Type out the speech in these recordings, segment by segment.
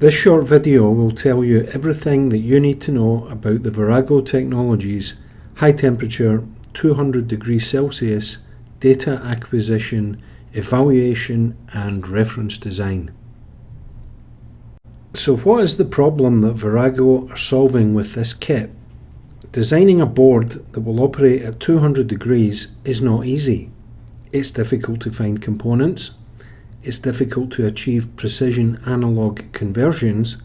This short video will tell you everything that you need to know about the VORAGO Technologies high temperature 200 degrees Celsius data acquisition, evaluation and reference design. So what is the problem that VORAGO are solving with this kit? Designing a board that will operate at 200 degrees is not easy. It's difficult to find components. It's difficult to achieve precision analog conversions.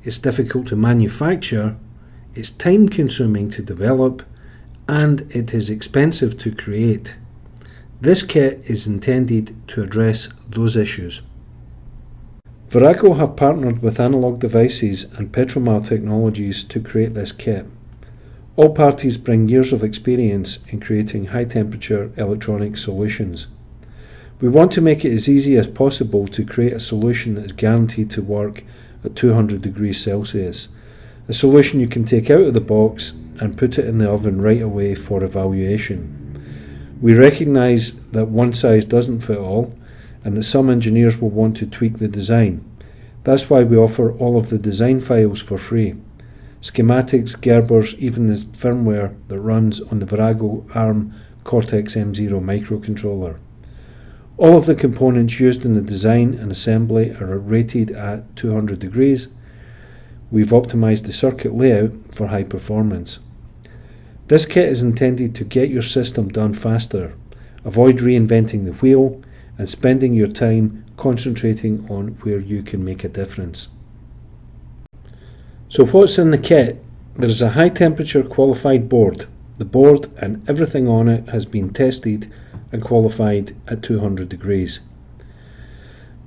It's difficult to manufacture. It's time consuming to develop, and it is expensive to create. This kit is intended to address those issues. VORAGO have partnered with Analog Devices and Petromar Technologies to create this kit. All parties bring years of experience in creating high temperature electronic solutions. We want to make it as easy as possible to create a solution that is guaranteed to work at 200 degrees Celsius. A solution you can take out of the box and put it in the oven right away for evaluation. We recognise that one size doesn't fit all, and that some engineers will want to tweak the design. That's why we offer all of the design files for free. Schematics, Gerbers, even the firmware that runs on the VORAGO ARM Cortex-M0 microcontroller. All of the components used in the design and assembly are rated at 200 degrees. We've optimized the circuit layout for high performance. This kit is intended to get your system done faster, avoid reinventing the wheel, and spending your time concentrating on where you can make a difference. So what's in the kit? There is a high temperature qualified board. The board and everything on it has been tested and qualified at 200 degrees.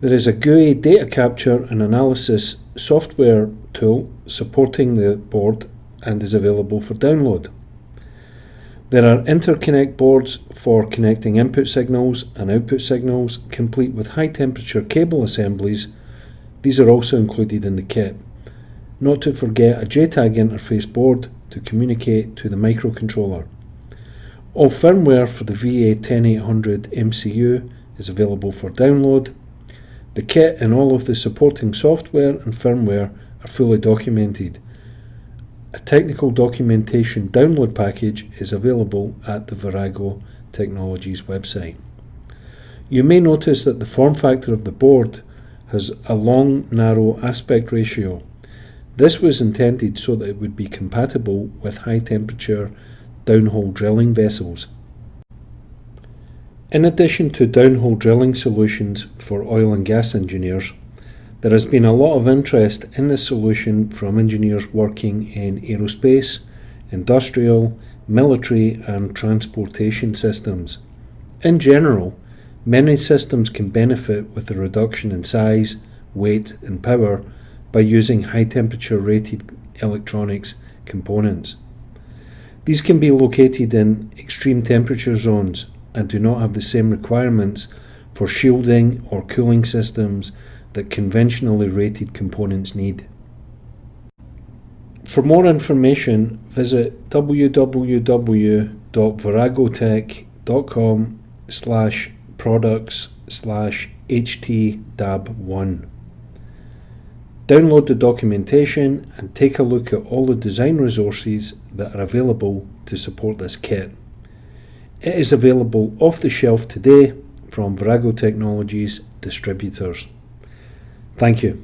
There is a GUI data capture and analysis software tool supporting the board and is available for download. There are interconnect boards for connecting input signals and output signals, complete with high temperature cable assemblies. These are also included in the kit. Not to forget a JTAG interface board to communicate to the microcontroller. All firmware for the VA10800 MCU is available for download. The kit and all of the supporting software and firmware are fully documented. A technical documentation download package is available at the VORAGO Technologies website. You may notice that the form factor of the board has a long, narrow aspect ratio. This was intended so that it would be compatible with high temperature downhole drilling vessels. In addition to downhole drilling solutions for oil and gas engineers, there has been a lot of interest in this solution from engineers working in aerospace, industrial, military and transportation systems. In general, many systems can benefit with the reduction in size, weight and power by using high temperature rated electronics components. These can be located in extreme temperature zones and do not have the same requirements for shielding or cooling systems that conventionally rated components need. For more information, visit www.voragotech.com/products/HT-DAB-1. Download the documentation and take a look at all the design resources that are available to support this kit. It is available off the shelf today from VORAGO Technologies distributors. Thank you.